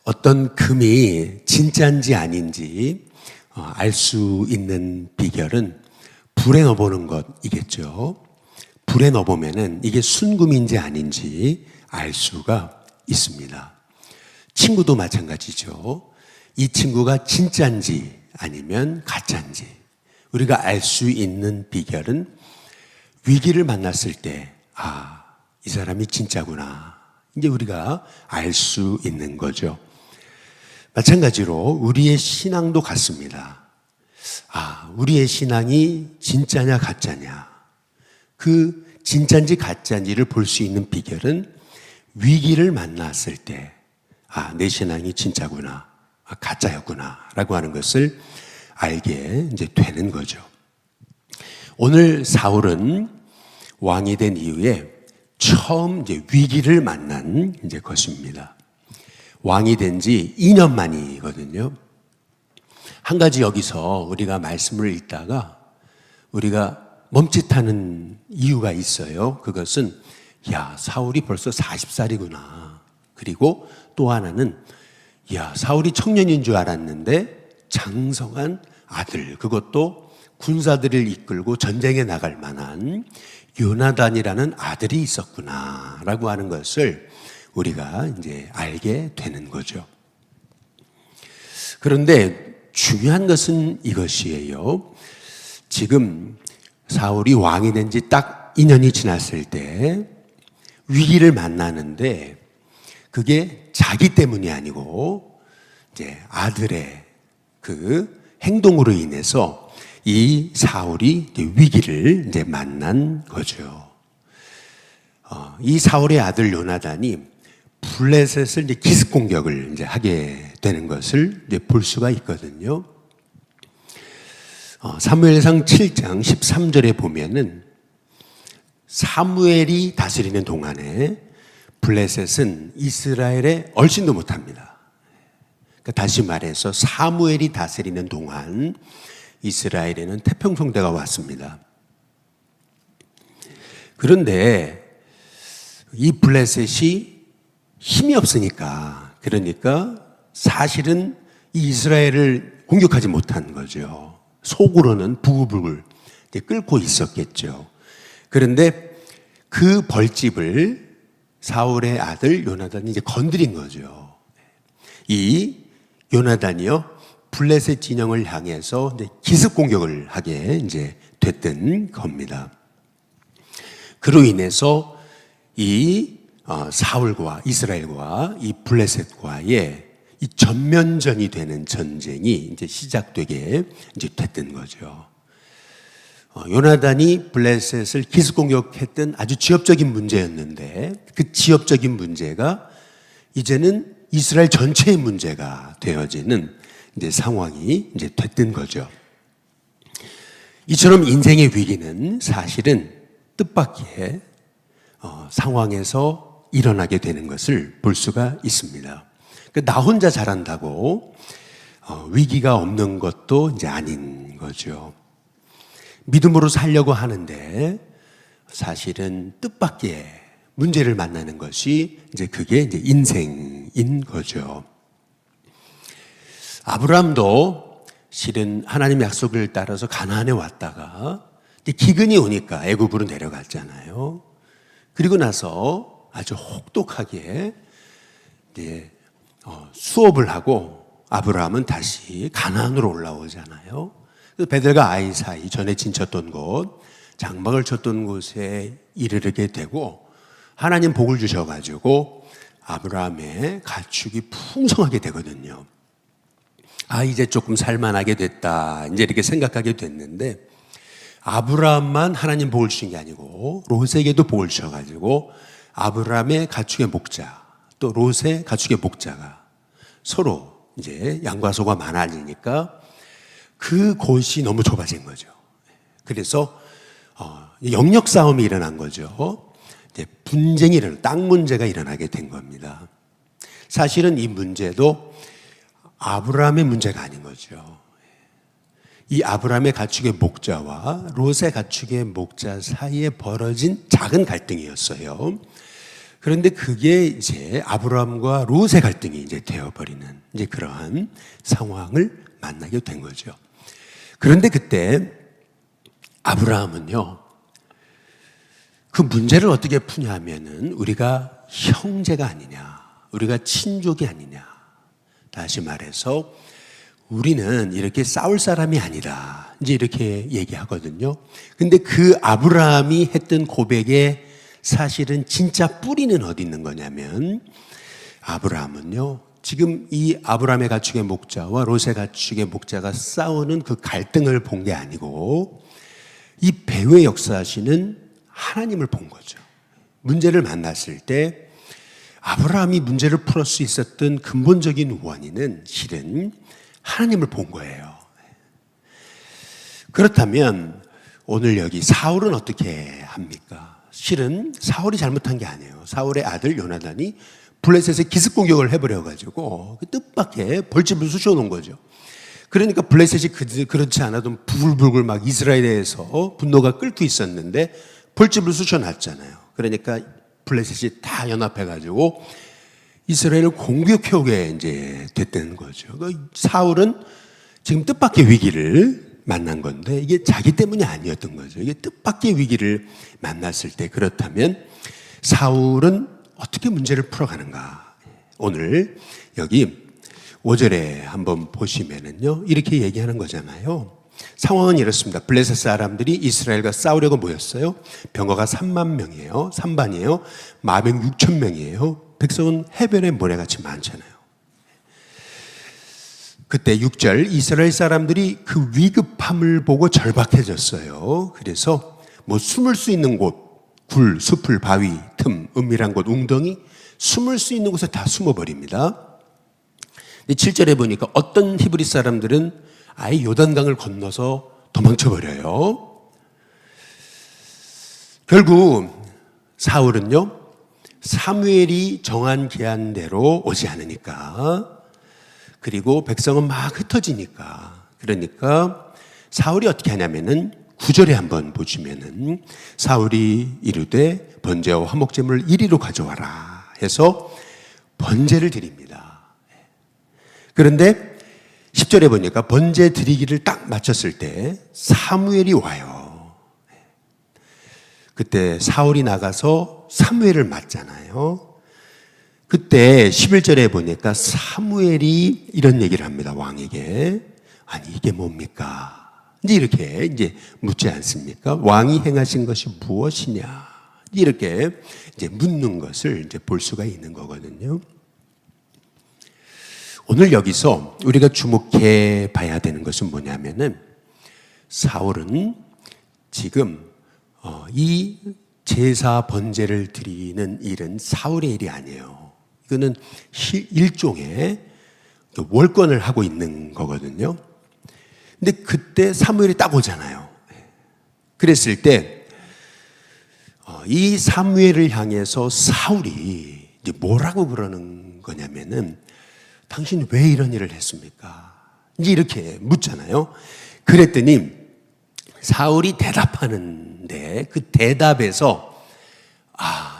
어떤 금이 진짜인지 아닌지 알 수 있는 비결은 불에 넣어보는 것이겠죠. 불에 넣어보면은 이게 순금인지 아닌지 알 수가 있습니다. 친구도 마찬가지죠. 이 친구가 진짜인지 아니면 가짜인지 우리가 알 수 있는 비결은 위기를 만났을 때, 이 사람이 진짜구나. 이제 우리가 알 수 있는 거죠. 마찬가지로 우리의 신앙도 같습니다. 우리의 신앙이 진짜냐 가짜냐. 그 진짜인지 가짜인지를 볼 수 있는 비결은 위기를 만났을 때, 내 신앙이 진짜구나, 가짜였구나 라고 하는 것을 알게 이제 되는 거죠. 오늘 사울은 왕이 된 이후에 처음 이제 위기를 만난 이제 것입니다. 왕이 된 지 2년 만이거든요. 한 가지 여기서 우리가 말씀을 읽다가 우리가 멈칫하는 이유가 있어요. 그것은 사울이 벌써 40살이구나. 그리고 또 하나는 사울이 청년인 줄 알았는데 장성한 아들, 그것도 군사들을 이끌고 전쟁에 나갈 만한 요나단이라는 아들이 있었구나 라고 하는 것을 우리가 이제 알게 되는 거죠. 그런데 중요한 것은 이것이에요. 지금 사울이 왕이 된 지 딱 2년이 지났을 때 위기를 만나는데 그게 자기 때문이 아니고 이제 아들의 그 행동으로 인해서 이 사울이 위기를 이제 만난 거죠. 이 사울의 아들 요나단이 블레셋을 이제 기습 공격을 이제 하게 되는 것을 이제 볼 수가 있거든요. 사무엘상 7장 13절에 보면은 사무엘이 다스리는 동안에 블레셋은 이스라엘에 얼씬도 못합니다. 그러니까 다시 말해서 사무엘이 다스리는 동안 이스라엘에는 태평성대가 왔습니다. 그런데 이 블레셋이 힘이 없으니까, 그러니까 사실은 이 이스라엘을 공격하지 못한 거죠. 속으로는 부글부글 끓고 있었겠죠. 그런데 그 벌집을 사울의 아들 요나단이 이제 건드린 거죠. 이 요나단이요, 블레셋 진영을 향해서 이제 기습 공격을 하게 이제 됐던 겁니다. 그로 인해서 이 사울과 이스라엘과 이 블레셋과의 이 전면전이 되는 전쟁이 이제 시작되게 이제 됐던 거죠. 요나단이 블레셋을 기습 공격했던 아주 지역적인 문제였는데 그 지역적인 문제가 이제는 이스라엘 전체의 문제가 되어지는 이제 상황이 이제 됐던 거죠. 이처럼 인생의 위기는 사실은 뜻밖의 상황에서 일어나게 되는 것을 볼 수가 있습니다. 나 혼자 잘한다고 위기가 없는 것도 이제 아닌 거죠. 믿음으로 살려고 하는데 사실은 뜻밖의 문제를 만나는 것이 이제 그게 이제 인생인 거죠. 아브라함도 실은 하나님의 약속을 따라서 가나안에 왔다가 기근이 오니까 애굽으로 내려갔잖아요. 그리고 나서 아주 혹독하게 이제 수업을 하고 아브라함은 다시 가나안으로 올라오잖아요. 그래서 베델과 아이 사이 전에 진쳤던 곳, 장막을 쳤던 곳에 이르게 되고 하나님 복을 주셔가지고 아브라함의 가축이 풍성하게 되거든요. 이제 조금 살만하게 됐다, 이제 이렇게 생각하게 됐는데 아브라함만 하나님 복을 주신 게 아니고 롯에게도 복을 주셔가지고 아브라함의 가축의 목자 또 롯의 가축의 목자가 서로 이제 양과 소가 많아지니까 그 곳이 너무 좁아진 거죠. 그래서 영역 싸움이 일어난 거죠. 이제 분쟁이 일어나, 땅 문제가 일어나게 된 겁니다. 사실은 이 문제도 아브라함의 문제가 아닌 거죠. 이 아브라함의 가축의 목자와 롯의 가축의 목자 사이에 벌어진 작은 갈등이었어요. 그런데 그게 이제 아브라함과 롯의 갈등이 이제 되어버리는 이제 그러한 상황을 만나게 된 거죠. 그런데 그때 아브라함은요, 그 문제를 어떻게 푸냐 하면은 우리가 형제가 아니냐, 우리가 친족이 아니냐. 다시 말해서 우리는 이렇게 싸울 사람이 아니다. 이제 이렇게 얘기하거든요. 근데 그 아브라함이 했던 고백에 사실은 진짜 뿌리는 어디 있는 거냐면 아브라함은요, 지금 이 아브라함의 가축의 목자와 롯의 가축의 목자가 싸우는 그 갈등을 본 게 아니고 이 배후에 역사하시는 하나님을 본 거죠. 문제를 만났을 때 아브라함이 문제를 풀을 수 있었던 근본적인 원인은 실은 하나님을 본 거예요. 그렇다면 오늘 여기 사울은 어떻게 합니까? 실은 사울이 잘못한 게 아니에요. 사울의 아들 요나단이 블레셋에 기습 공격을 해버려가지고 그 뜻밖의 벌집을 쑤셔놓은 거죠. 그러니까 블레셋이 그렇지 않아도 부글부글 막 이스라엘에 대해서 분노가 끓고 있었는데 벌집을 쑤셔놨잖아요. 그러니까 블레셋이 다 연합해가지고 이스라엘을 공격해오게 이제 됐다는 거죠. 사울은 지금 뜻밖의 위기를 만난 건데 이게 자기 때문이 아니었던 거죠. 이게 뜻밖의 위기를 만났을 때 그렇다면 사울은 어떻게 문제를 풀어가는가? 오늘 여기 5절에 한번 보시면은요, 이렇게 얘기하는 거잖아요. 상황은 이렇습니다. 블레셋 사람들이 이스라엘과 싸우려고 모였어요. 병거가 3만 명이에요. 3반이에요. 마병 6천 명이에요. 백성은 해변에 모래같이 많잖아요. 그때 6절 이스라엘 사람들이 그 위급함을 보고 절박해졌어요. 그래서 뭐 숨을 수 있는 곳, 굴, 숲을, 바위, 틈, 은밀한 곳, 웅덩이, 숨을 수 있는 곳에 다 숨어버립니다. 7절에 보니까 어떤 히브리 사람들은 아예 요단강을 건너서 도망쳐버려요. 결국 사울은요, 사무엘이 정한 기한대로 오지 않으니까, 그리고 백성은 막 흩어지니까, 그러니까 사울이 어떻게 하냐면은 9절에 한번 보시면은 사울이 이르되 번제와 화목제물을 이리로 가져와라 해서 번제를 드립니다. 그런데 10절에 보니까 번제 드리기를 딱 마쳤을 때 사무엘이 와요. 그때 사울이 나가서 사무엘을 맞잖아요. 그때 11절에 보니까 사무엘이 이런 얘기를 합니다. 왕에게. 아니 이게 뭡니까? 이제 이렇게 이제 묻지 않습니까? 왕이 행하신 것이 무엇이냐? 이렇게 이제 묻는 것을 이제 볼 수가 있는 거거든요. 오늘 여기서 우리가 주목해 봐야 되는 것은 뭐냐면은 사울은 지금 이 제사 번제를 드리는 일은 사울의 일이 아니에요. 이거는 일종의 월권을 하고 있는 거거든요. 근데 그때 사무엘이 딱 오잖아요. 그랬을 때 이 사무엘을 향해서 사울이 이제 뭐라고 그러는 거냐면은 당신 왜 이런 일을 했습니까? 이제 이렇게 묻잖아요. 그랬더니 사울이 대답하는데 그 대답에서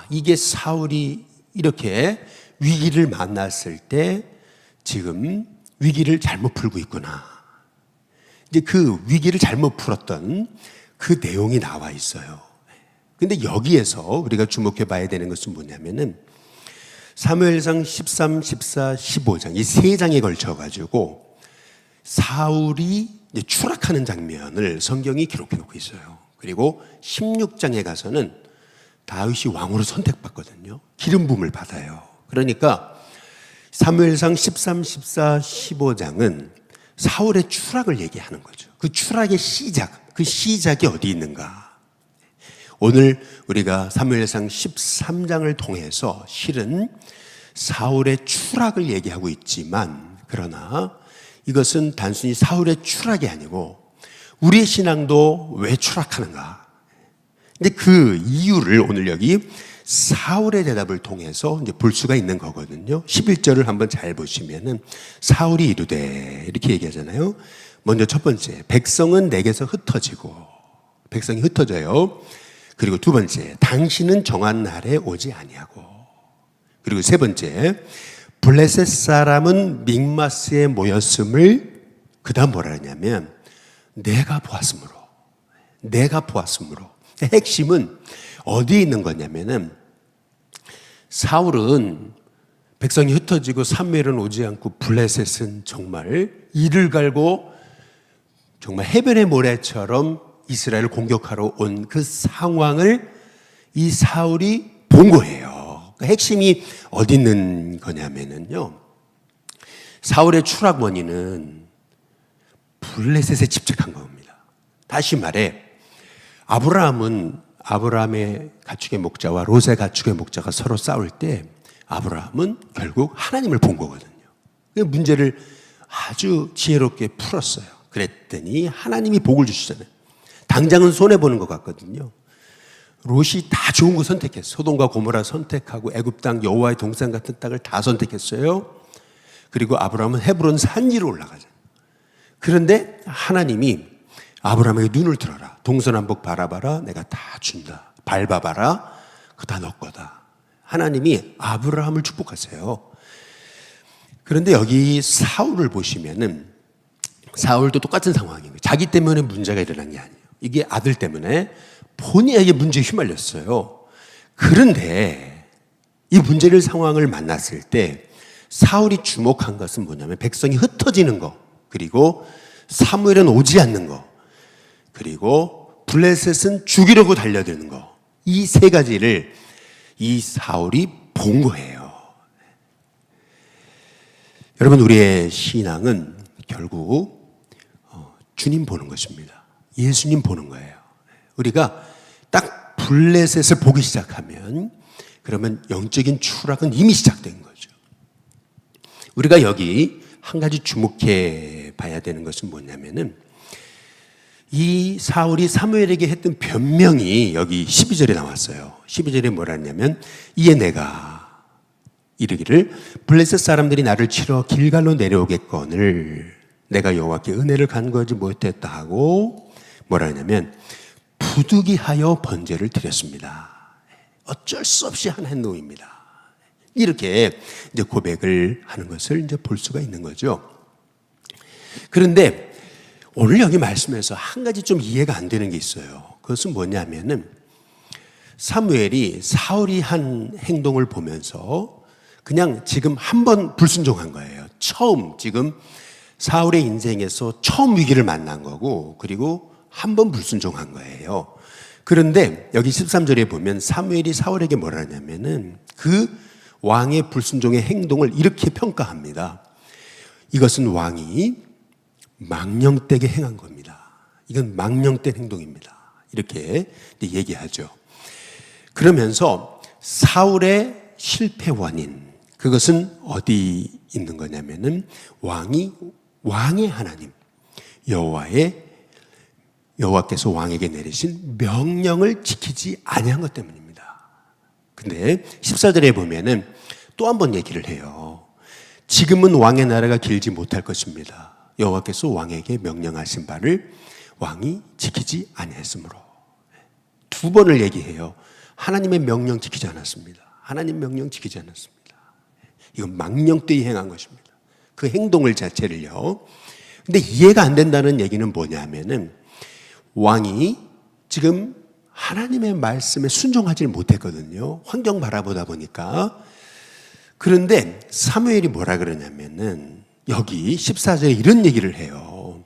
이게 사울이 이렇게 위기를 만났을 때 지금 위기를 잘못 풀고 있구나. 이제 그 위기를 잘못 풀었던 그 내용이 나와 있어요. 근데 여기에서 우리가 주목해 봐야 되는 것은 뭐냐면은 사무엘상 13, 14, 15장 이 세 장에 걸쳐 가지고 사울이 이제 추락하는 장면을 성경이 기록해 놓고 있어요. 그리고 16장에 가서는 다윗이 왕으로 선택받거든요. 기름 부음을 받아요. 그러니까 사무엘상 13, 14, 15장은 사울의 추락을 얘기하는 거죠. 그 추락의 시작, 그 시작이 어디 있는가? 오늘 우리가 사무엘상 13장을 통해서 실은 사울의 추락을 얘기하고 있지만 그러나 이것은 단순히 사울의 추락이 아니고 우리의 신앙도 왜 추락하는가? 근데 그 이유를 오늘 여기 사울의 대답을 통해서 이제 볼 수가 있는 거거든요. 11절을 한번 잘 보시면은 사울이 이르되 이렇게 얘기하잖아요. 먼저 첫 번째, 백성은 내게서 흩어지고 백성이 흩어져요. 그리고 두 번째, 당신은 정한 날에 오지 아니하고 그리고 세 번째, 블레셋 사람은 믹마스에 모였음을 그다음 뭐라 하냐면 내가 보았으므로. 핵심은 어디에 있는 거냐면은 사울은 백성이 흩어지고 사무엘은 오지 않고 블레셋은 정말 이를 갈고 정말 해변의 모래처럼 이스라엘을 공격하러 온 그 상황을 이 사울이 본 거예요. 그 핵심이 어디 있는 거냐면은요, 사울의 추락 원인은 블레셋에 집착한 겁니다. 다시 말해 아브라함의 가축의 목자와 롯의 가축의 목자가 서로 싸울 때 아브라함은 결국 하나님을 본 거거든요. 그 문제를 아주 지혜롭게 풀었어요. 그랬더니 하나님이 복을 주시잖아요. 당장은 손해보는 것 같거든요. 롯이 다 좋은 거 선택했어요. 소돔과 고모라 선택하고 애굽 땅 여호와의 동산 같은 땅을 다 선택했어요. 그리고 아브라함은 헤브론 산지로 올라가잖아요. 그런데 하나님이 아브라함에게 눈을 들어라. 동서남북 바라봐라. 내가 다 준다. 밟아봐라. 그거 다 너 거다. 하나님이 아브라함을 축복하세요. 그런데 여기 사울을 보시면은 사울도 똑같은 상황이에요. 자기 때문에 문제가 일어난 게 아니에요. 이게 아들 때문에 본인에게 문제에 휘말렸어요. 그런데 이 문제를 상황을 만났을 때 사울이 주목한 것은 뭐냐면 백성이 흩어지는 거, 그리고 사무엘은 오지 않는 거, 그리고 블레셋은 죽이려고 달려드는 거, 이 세 가지를 이 사울이 본 거예요. 여러분, 우리의 신앙은 결국 주님 보는 것입니다. 예수님 보는 거예요. 우리가 딱 블레셋을 보기 시작하면 그러면 영적인 추락은 이미 시작된 거죠. 우리가 여기 한 가지 주목해 봐야 되는 것은 뭐냐면은 이 사울이 사무엘에게 했던 변명이 여기 12절에 나왔어요. 12절에 뭐라 했냐면 이에 내가 이르기를 블레셋 사람들이 나를 치러 길갈로 내려오겠거늘 내가 여호와께 은혜를 간구하지 못했다 하고 뭐라 하냐면 부득이하여 번제를 드렸습니다. 어쩔 수 없이 한 행동입니다. 이렇게 이제 고백을 하는 것을 이제 볼 수가 있는 거죠. 그런데 오늘 여기 말씀에서 한 가지 좀 이해가 안 되는 게 있어요. 그것은 뭐냐면은 사무엘이 사울이 한 행동을 보면서 그냥 지금 한 번 불순종한 거예요. 처음 지금 사울의 인생에서 처음 위기를 만난 거고, 그리고 한 번 불순종한 거예요. 그런데 여기 13절에 보면 사무엘이 사울에게 뭐라 하냐면은 그 왕의 불순종의 행동을 이렇게 평가합니다. 이것은 왕이 망령되게 행한 겁니다. 이건 망령된 행동입니다. 이렇게 얘기하죠. 그러면서 사울의 실패 원인, 그것은 어디 있는 거냐면은 왕의 하나님 여호와께서 왕에게 내리신 명령을 지키지 아니한 것 때문입니다. 근데 14절에 보면은 또 한 번 얘기를 해요. 지금은 왕의 나라가 길지 못할 것입니다. 여호와께서 왕에게 명령하신 바를 왕이 지키지 아니했으므로. 두 번을 얘기해요. 하나님의 명령 지키지 않았습니다. 하나님 명령 지키지 않았습니다. 이건 망령되이 행한 것입니다. 그 행동을 자체를요. 근데 이해가 안 된다는 얘기는 뭐냐면은 왕이 지금 하나님의 말씀에 순종하지 못했거든요. 환경 바라보다 보니까. 그런데 사무엘이 뭐라 그러냐면은 여기 14절에 이런 얘기를 해요.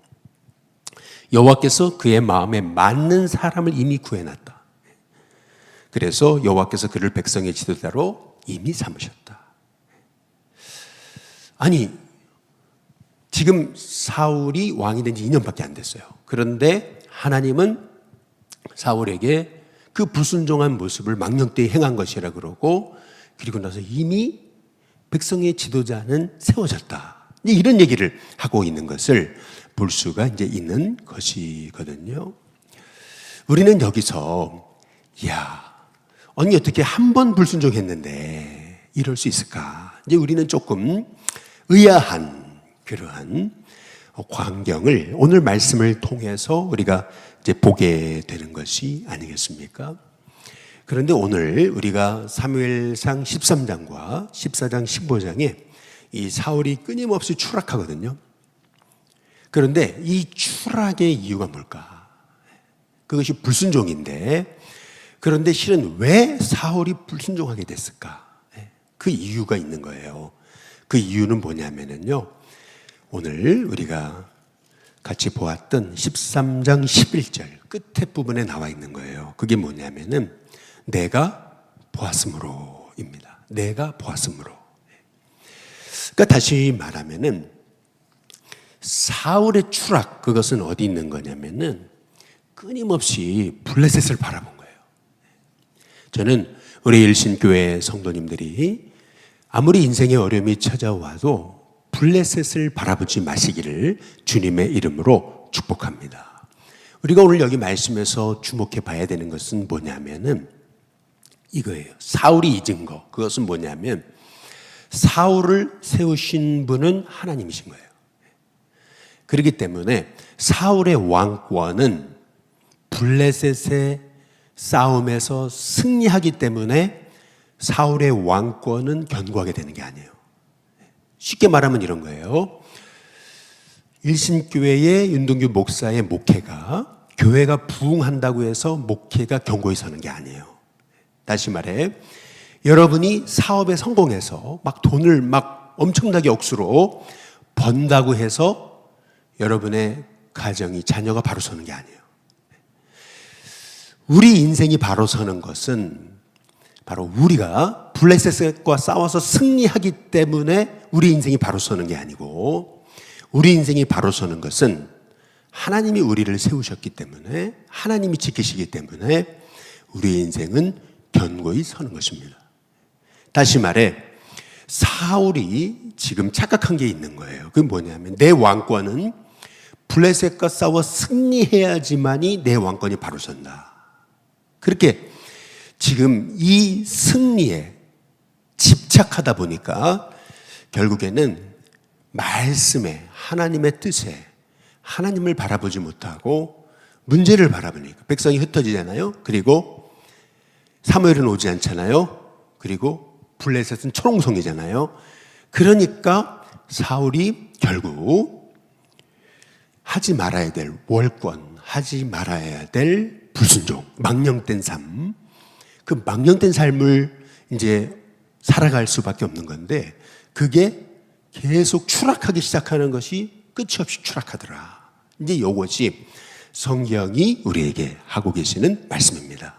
여호와께서 그의 마음에 맞는 사람을 이미 구해놨다. 그래서 여호와께서 그를 백성의 지도자로 이미 삼으셨다. 아니, 지금 사울이 왕이 된 지 2년밖에 안 됐어요. 그런데 하나님은 사울에게 그 불순종한 모습을 망령되이 행한 것이라 그러고, 그리고 나서 이미 백성의 지도자는 세워졌다. 이런 얘기를 하고 있는 것을 볼 수가 이제 있는 것이거든요. 우리는 여기서 아니 어떻게 한 번 불순종했는데 이럴 수 있을까? 이제 우리는 조금 의아한 그러한 광경을 오늘 말씀을 통해서 우리가 이제 보게 되는 것이 아니겠습니까? 그런데 오늘 우리가 사무엘상 13장과 14장 15장에 이 사울이 끊임없이 추락하거든요. 그런데 이 추락의 이유가 뭘까? 그것이 불순종인데, 그런데 실은 왜 사울이 불순종하게 됐을까? 그 이유가 있는 거예요. 그 이유는 뭐냐면요, 오늘 우리가 같이 보았던 13장 11절 끝에 부분에 나와 있는 거예요. 그게 뭐냐면은 내가 보았으므로입니다. 내가 보았으므로. 그러니까 다시 말하면은 사울의 추락, 그것은 어디 있는 거냐면은 끊임없이 블레셋을 바라본 거예요. 저는 우리 일신교회 성도님들이 아무리 인생의 어려움이 찾아와도 블레셋을 바라보지 마시기를 주님의 이름으로 축복합니다. 우리가 오늘 여기 말씀에서 주목해 봐야 되는 것은 뭐냐면은 이거예요. 사울이 잊은 거. 그것은 뭐냐면 사울을 세우신 분은 하나님이신 거예요. 그렇기 때문에 사울의 왕권은 블레셋의 싸움에서 승리하기 때문에 사울의 왕권은 견고하게 되는 게 아니에요. 쉽게 말하면 이런 거예요. 일신교회의 윤동규 목사의 목회가 교회가 부흥한다고 해서 목회가 견고히 서는 게 아니에요. 다시 말해, 여러분이 사업에 성공해서 막 돈을 막 엄청나게 억수로 번다고 해서 여러분의 가정이, 자녀가 바로 서는 게 아니에요. 우리 인생이 바로 서는 것은 바로 우리가 블레셋과 싸워서 승리하기 때문에 우리 인생이 바로 서는 게 아니고, 우리 인생이 바로 서는 것은 하나님이 우리를 세우셨기 때문에, 하나님이 지키시기 때문에 우리 인생은 견고히 서는 것입니다. 다시 말해, 사울이 지금 착각한 게 있는 거예요. 그게 뭐냐면 내 왕권은 블레셋과 싸워 승리해야지만이 내 왕권이 바로 선다. 그렇게 지금 이 승리에 집착하다 보니까 결국에는 말씀에, 하나님의 뜻에 하나님을 바라보지 못하고 문제를 바라보니까 백성이 흩어지잖아요. 그리고 사무엘은 오지 않잖아요. 그리고 블레셋은 초롱성이잖아요. 그러니까 사울이 결국 하지 말아야 될 월권, 하지 말아야 될 불순종, 망령된 삶, 그 망령된 삶을 이제 살아갈 수밖에 없는 건데, 그게 계속 추락하기 시작하는 것이 끝이 없이 추락하더라. 이제 이것이 성경이 우리에게 하고 계시는 말씀입니다.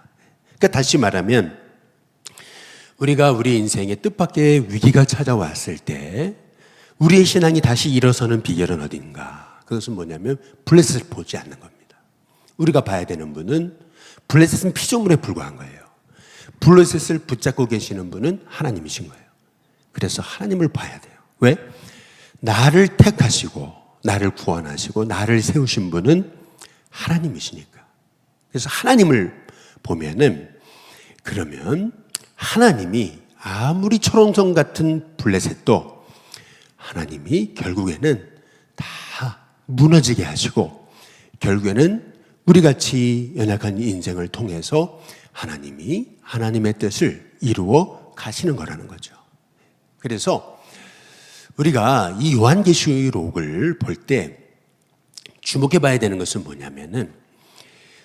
그러니까 다시 말하면 우리가 우리 인생에 뜻밖의 위기가 찾아왔을 때 우리의 신앙이 다시 일어서는 비결은 어딘가? 그것은 뭐냐면 블레셋을 보지 않는 겁니다. 우리가 봐야 되는 분은 블레셋은 피조물에 불과한 거예요. 블레셋을 붙잡고 계시는 분은 하나님이신 거예요. 그래서 하나님을 봐야 돼요. 왜? 나를 택하시고 나를 구원하시고 나를 세우신 분은 하나님이시니까. 그래서 하나님을 보면은, 그러면 하나님이 아무리 초롱성 같은 블레셋도 하나님이 결국에는 다 무너지게 하시고, 결국에는 우리같이 연약한 인생을 통해서 하나님이 하나님의 뜻을 이루어 가시는 거라는 거죠. 그래서 우리가 이 요한계시록을 볼 때 주목해 봐야 되는 것은 뭐냐면은,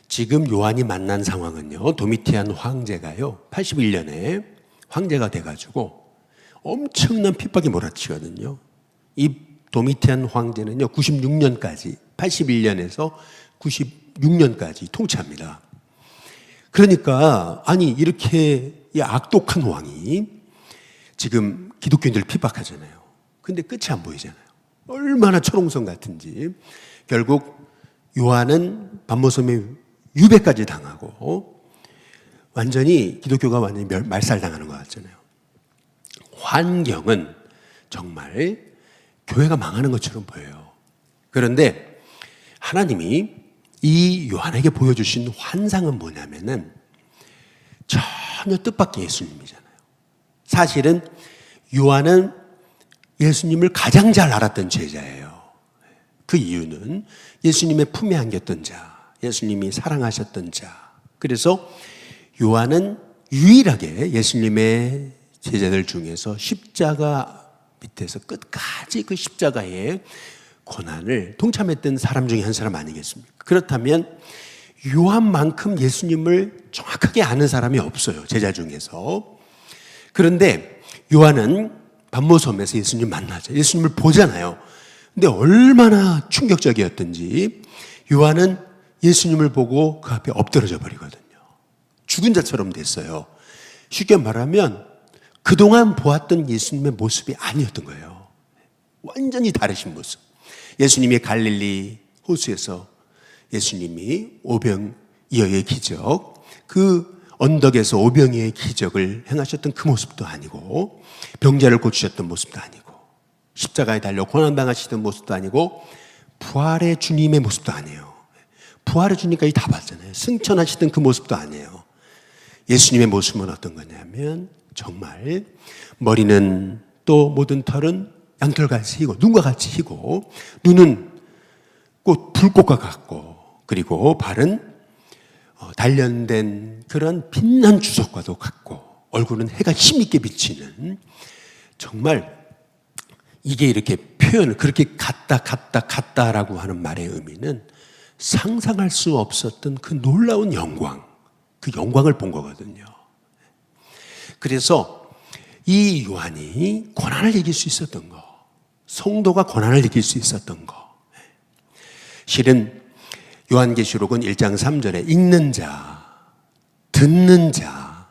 지금 요한이 만난 상황은요, 도미티안 황제가요 81년에 황제가 돼가지고 엄청난 핍박이 몰아치거든요. 이 도미티안 황제는요 96년까지, 81년에서 96년까지 통치합니다. 그러니까 아니 이렇게 이 악독한 왕이 지금 기독교인들을 핍박하잖아요. 근데 끝이 안 보이잖아요. 얼마나 초롱성 같은지. 결국 요한은 반모섬에 유배까지 당하고 완전히 기독교가 완전히 말살당하는 것 같잖아요. 환경은 정말 교회가 망하는 것처럼 보여요. 그런데 하나님이 이 요한에게 보여주신 환상은 뭐냐면은 전혀 뜻밖의 예수님이잖아요. 사실은 요한은 예수님을 가장 잘 알았던 제자예요. 그 이유는 예수님의 품에 안겼던 자, 예수님이 사랑하셨던 자. 그래서 요한은 유일하게 예수님의 제자들 중에서 십자가 밑에서 끝까지 그 십자가의 고난을 동참했던 사람 중에 한 사람 아니겠습니까? 그렇다면 요한만큼 예수님을 정확하게 아는 사람이 없어요, 제자 중에서. 그런데 요한은 반모섬에서 예수님 만나죠. 예수님을 보잖아요. 근데 얼마나 충격적이었던지 요한은 예수님을 보고 그 앞에 엎드러져 버리거든요. 죽은 자처럼 됐어요. 쉽게 말하면 그동안 보았던 예수님의 모습이 아니었던 거예요. 완전히 다르신 모습. 예수님이 갈릴리 호수에서 예수님이 오병이어의 기적, 그 언덕에서 오병이어의 기적을 행하셨던 그 모습도 아니고, 병자를 고치셨던 모습도 아니고, 십자가에 달려 고난당하시던 모습도 아니고, 부활의 주님의 모습도 아니에요. 부활의 주님까지 다 봤잖아요. 승천하시던 그 모습도 아니에요. 예수님의 모습은 어떤 거냐면 정말 머리는 또 모든 털은 양털같이 희고 눈과 같이 희고 눈은 꼭 불꽃과 같고 그리고 발은 단련된 그런 빛난 주석과도 같고 얼굴은 해가 힘있게 비치는 정말 이게 이렇게 표현을 그렇게 같다라고 하는 말의 의미는 상상할 수 없었던 그 놀라운 영광, 그 영광을 본 거거든요. 그래서 이 요한이 고난을 이길 수 있었던 거, 성도가 고난을 이길 수 있었던 거, 실은 요한계시록은 1장 3절에 읽는 자, 듣는 자,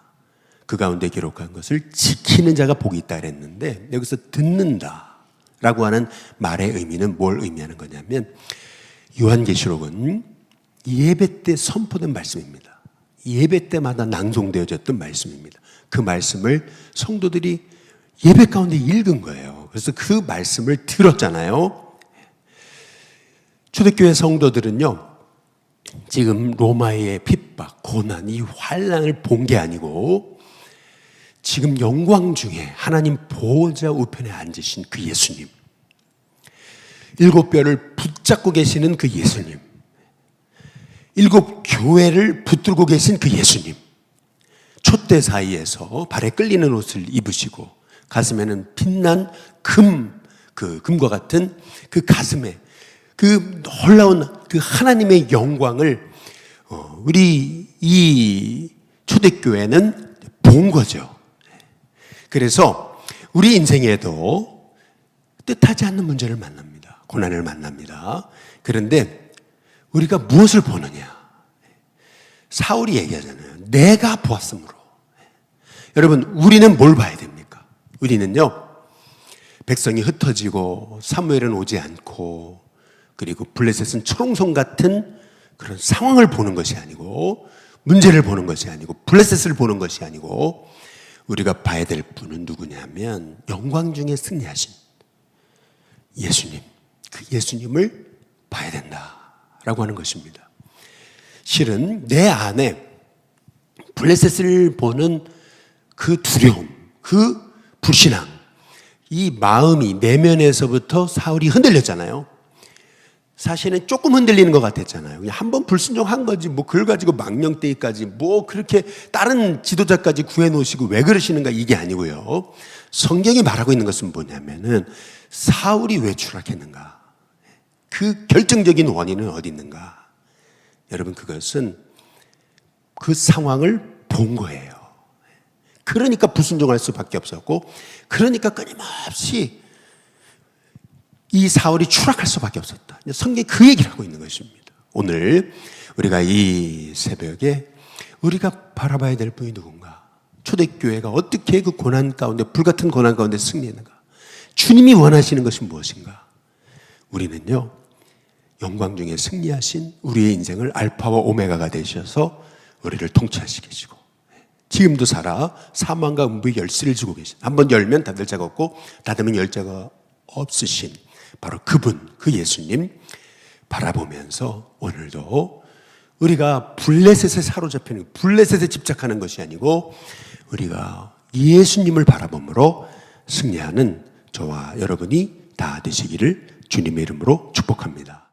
그 가운데 기록한 것을 지키는 자가 복이 있다 그랬는데 여기서 듣는다라고 하는 말의 의미는 뭘 의미하는 거냐면 요한계시록은 예배 때 선포된 말씀입니다. 예배 때마다 낭송되어졌던 말씀입니다. 그 말씀을 성도들이 예배 가운데 읽은 거예요. 그래서 그 말씀을 들었잖아요. 초대교회 성도들은요, 지금 로마의 핍박, 고난, 이 환난을 본 게 아니고 지금 영광 중에 하나님 보호자 우편에 앉으신 그 예수님, 일곱 뼈를 붙잡고 계시는 그 예수님, 일곱 교회를 붙들고 계신 그 예수님, 촛대 사이에서 발에 끌리는 옷을 입으시고 가슴에는 빛난 금과 같은 그 가슴에 그 놀라운 그 하나님의 영광을 우리 이 초대교회는 본 거죠. 그래서 우리 인생에도 뜻하지 않는 문제를 만납니다. 고난을 만납니다. 그런데 우리가 무엇을 보느냐? 사울이 얘기하잖아요. 내가 보았으므로. 여러분, 우리는 뭘 봐야 됩니까? 우리는요, 백성이 흩어지고 사무엘은 오지 않고 그리고 블레셋은 초롱성 같은 그런 상황을 보는 것이 아니고 문제를 보는 것이 아니고 블레셋을 보는 것이 아니고 우리가 봐야 될 분은 누구냐면 영광 중에 승리하신 예수님, 그 예수님을 봐야 된다라고 하는 것입니다. 실은 내 안에 블레셋을 보는 그 두려움, 그 불신앙, 이 마음이 내면에서부터 사울이 흔들렸잖아요. 사실은 조금 흔들리는 것 같았잖아요. 한번 불순종한 거지 뭐 그걸 가지고 망령되기까지 뭐 그렇게 다른 지도자까지 구해놓으시고 왜 그러시는가, 이게 아니고요. 성경이 말하고 있는 것은 뭐냐면은 사울이 왜 추락했는가, 그 결정적인 원인은 어디 있는가. 여러분, 그것은 그 상황을 본 거예요. 그러니까 불순종할 수밖에 없었고, 그러니까 끊임없이 이 사울이 추락할 수밖에 없었다. 성경이 그 얘기를 하고 있는 것입니다. 오늘 우리가 이 새벽에 우리가 바라봐야 될 분이 누군가, 초대교회가 어떻게 그 고난 가운데, 불같은 고난 가운데 승리했는가, 주님이 원하시는 것이 무엇인가. 우리는요, 영광 중에 승리하신 우리의 인생을 알파와 오메가가 되셔서 우리를 통치하시겠고, 지금도 살아 사망과 음부의 열쇠를 주고 계신, 한번 열면 닫을 자가 없고 닫으면 열 자가 없으신 바로 그분, 그 예수님 바라보면서 오늘도 우리가 블레셋에 사로잡히는, 블레셋에 집착하는 것이 아니고 우리가 예수님을 바라봄으로 승리하는 저와 여러분이 다 되시기를 주님의 이름으로 축복합니다.